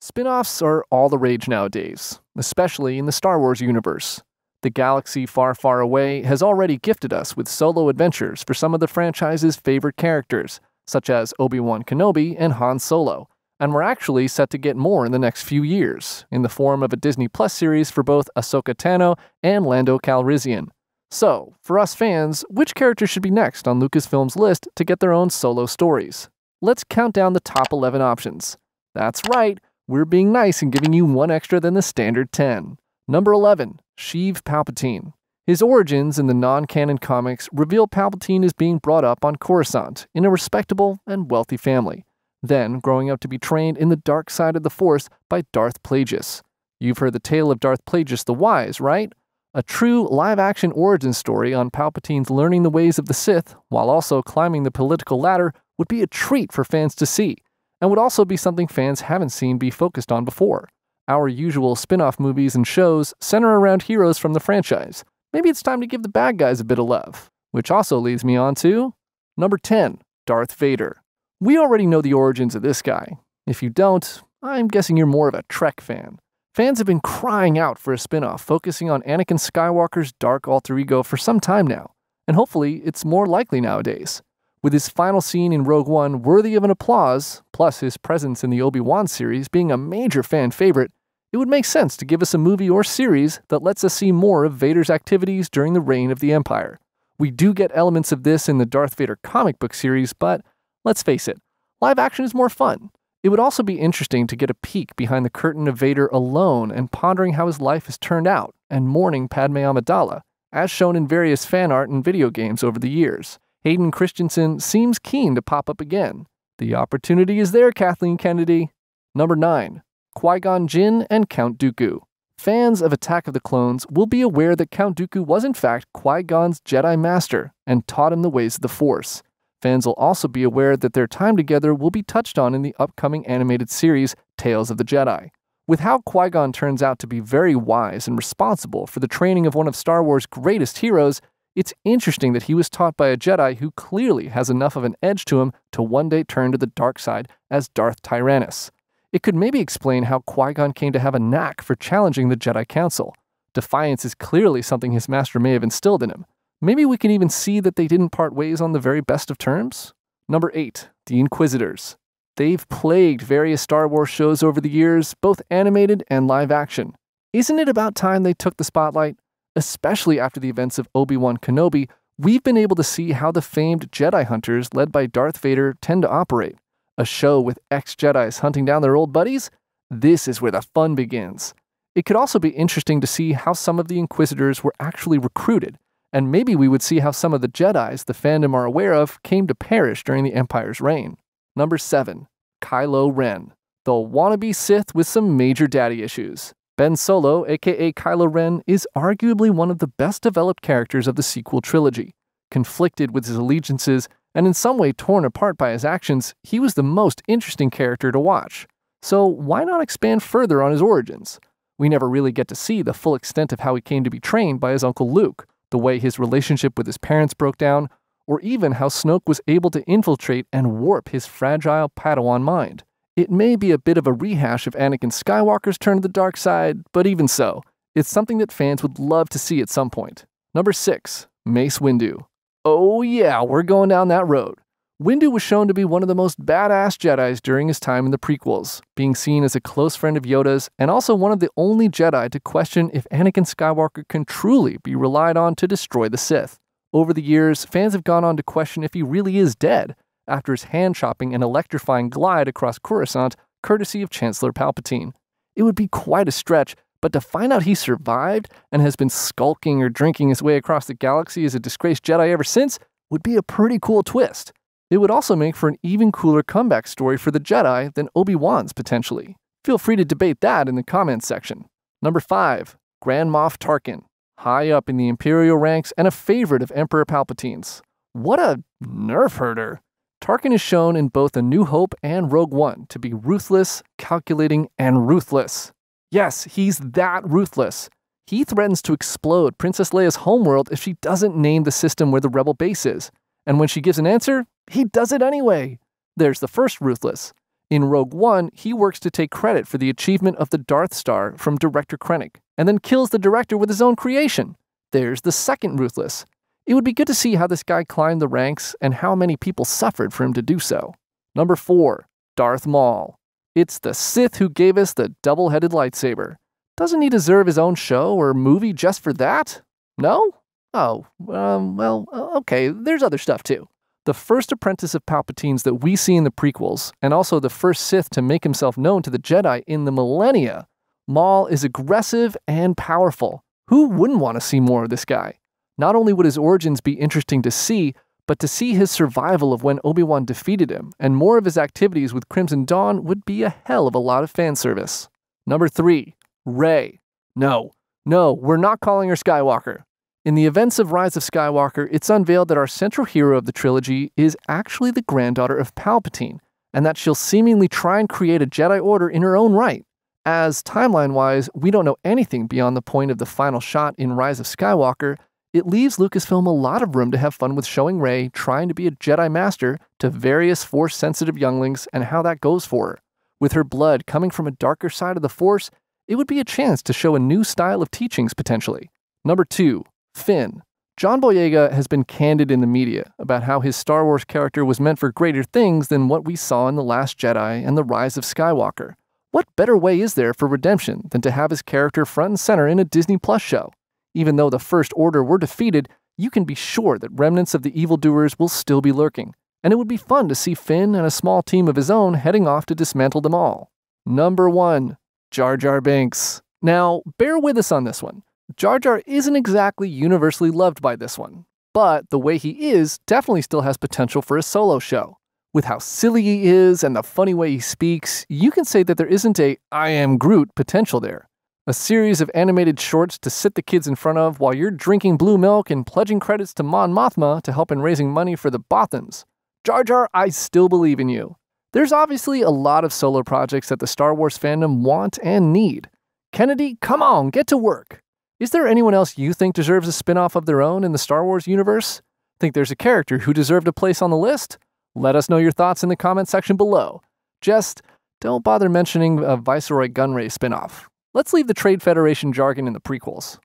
Spin-offs are all the rage nowadays, especially in the Star Wars universe. The galaxy far, far away has already gifted us with solo adventures for some of the franchise's favorite characters, such as Obi-Wan Kenobi and Han Solo, and we're actually set to get more in the next few years, in the form of a Disney Plus series for both Ahsoka Tano and Lando Calrissian. So, for us fans, which character should be next on Lucasfilm's list to get their own solo stories? Let's count down the top 11 options. That's right, we're being nice and giving you one extra than the standard 10. Number 11, Sheev Palpatine. His origins in the non-canon comics reveal Palpatine as being brought up on Coruscant in a respectable and wealthy family, then growing up to be trained in the dark side of the Force by Darth Plagueis. You've heard the tale of Darth Plagueis the Wise, right? A true live-action origin story on Palpatine's learning the ways of the Sith while also climbing the political ladder would be a treat for fans to see, and would also be something fans haven't seen be focused on before. Our usual spin-off movies and shows center around heroes from the franchise. Maybe it's time to give the bad guys a bit of love. Which also leads me on to number 10, Darth Vader. We already know the origins of this guy. If you don't, I'm guessing you're more of a Trek fan. Fans have been crying out for a spin-off focusing on Anakin Skywalker's dark alter ego for some time now, and hopefully it's more likely nowadays. With his final scene in Rogue One worthy of an applause, plus his presence in the Obi-Wan series being a major fan favorite, it would make sense to give us a movie or series that lets us see more of Vader's activities during the reign of the Empire. We do get elements of this in the Darth Vader comic book series, but let's face it, live action is more fun. It would also be interesting to get a peek behind the curtain of Vader alone and pondering how his life has turned out and mourning Padme Amidala, as shown in various fan art and video games over the years. Hayden Christensen seems keen to pop up again. The opportunity is there, Kathleen Kennedy. Number 9. Qui-Gon Jinn and Count Dooku. Fans of Attack of the Clones will be aware that Count Dooku was in fact Qui-Gon's Jedi Master and taught him the ways of the Force. Fans will also be aware that their time together will be touched on in the upcoming animated series Tales of the Jedi. With how Qui-Gon turns out to be very wise and responsible for the training of one of Star Wars' greatest heroes, it's interesting that he was taught by a Jedi who clearly has enough of an edge to him to one day turn to the dark side as Darth Tyrannus. It could maybe explain how Qui-Gon came to have a knack for challenging the Jedi Council. Defiance is clearly something his master may have instilled in him. Maybe we can even see that they didn't part ways on the very best of terms? Number 8. The Inquisitors. They've plagued various Star Wars shows over the years, both animated and live action. Isn't it about time they took the spotlight? Especially after the events of Obi-Wan Kenobi, we've been able to see how the famed Jedi hunters led by Darth Vader tend to operate. A show with ex-Jedis hunting down their old buddies? This is where the fun begins. It could also be interesting to see how some of the Inquisitors were actually recruited, and maybe we would see how some of the Jedis the fandom are aware of came to perish during the Empire's reign. Number 7. Kylo Ren. The wannabe Sith with some major daddy issues. Ben Solo, aka Kylo Ren, is arguably one of the best developed characters of the sequel trilogy. Conflicted with his allegiances, and in some way torn apart by his actions, he was the most interesting character to watch. So why not expand further on his origins? We never really get to see the full extent of how he came to be trained by his uncle Luke, the way his relationship with his parents broke down, or even how Snoke was able to infiltrate and warp his fragile Padawan mind. It may be a bit of a rehash of Anakin Skywalker's turn to the dark side, but even so, it's something that fans would love to see at some point. Number 6. Mace Windu. Oh yeah, we're going down that road. Windu was shown to be one of the most badass Jedis during his time in the prequels, being seen as a close friend of Yoda's and also one of the only Jedi to question if Anakin Skywalker can truly be relied on to destroy the Sith. Over the years, fans have gone on to question if he really is dead, after his hand-chopping and electrifying glide across Coruscant, courtesy of Chancellor Palpatine. It would be quite a stretch, but to find out he survived and has been skulking or drinking his way across the galaxy as a disgraced Jedi ever since would be a pretty cool twist. It would also make for an even cooler comeback story for the Jedi than Obi-Wan's potentially. Feel free to debate that in the comments section. Number 5. Grand Moff Tarkin. High up in the Imperial ranks and a favorite of Emperor Palpatine's. What a nerf herder! Tarkin is shown in both A New Hope and Rogue One to be ruthless, calculating, and ruthless. Yes, he's that ruthless. He threatens to explode Princess Leia's homeworld if she doesn't name the system where the rebel base is. And when she gives an answer, he does it anyway. There's the first ruthless. In Rogue One, he works to take credit for the achievement of the Darth Star from director Krennic, and then kills the director with his own creation. There's the second Ruthless. It would be good to see how this guy climbed the ranks and how many people suffered for him to do so. Number 4. Darth Maul. It's the Sith who gave us the double-headed lightsaber. Doesn't he deserve his own show or movie just for that? No? Oh, okay, there's other stuff too. The first apprentice of Palpatine's that we see in the prequels, and also the first Sith to make himself known to the Jedi in the millennia, Maul is aggressive and powerful. Who wouldn't want to see more of this guy? Not only would his origins be interesting to see, but to see his survival of when Obi-Wan defeated him, and more of his activities with Crimson Dawn would be a hell of a lot of fan service. Number 3. Rey. No, we're not calling her Skywalker. In the events of Rise of Skywalker, it's unveiled that our central hero of the trilogy is actually the granddaughter of Palpatine, and that she'll seemingly try and create a Jedi Order in her own right. As timeline-wise, we don't know anything beyond the point of the final shot in Rise of Skywalker, it leaves Lucasfilm a lot of room to have fun with showing Rey trying to be a Jedi Master to various Force-sensitive younglings and how that goes for her. With her blood coming from a darker side of the Force, it would be a chance to show a new style of teachings potentially. Number 2. Finn. John Boyega has been candid in the media about how his Star Wars character was meant for greater things than what we saw in The Last Jedi and The Rise of Skywalker. What better way is there for redemption than to have his character front and center in a Disney Plus show? Even though the First Order were defeated, you can be sure that remnants of the evildoers will still be lurking, and it would be fun to see Finn and a small team of his own heading off to dismantle them all. Number 1. Jar Jar Binks. Now, bear with us on this one. Jar Jar isn't exactly universally loved by this one, but the way he is definitely still has potential for a solo show. With how silly he is and the funny way he speaks, you can say that there isn't a I am Groot potential there. A series of animated shorts to sit the kids in front of while you're drinking blue milk and pledging credits to Mon Mothma to help in raising money for the Bothans. Jar Jar, I still believe in you. There's obviously a lot of solo projects that the Star Wars fandom want and need. Kennedy, come on, get to work. Is there anyone else you think deserves a spin-off of their own in the Star Wars universe? Think there's a character who deserved a place on the list? Let us know your thoughts in the comment section below. Just don't bother mentioning a Viceroy Gunray spin-off. Let's leave the Trade Federation jargon in the prequels.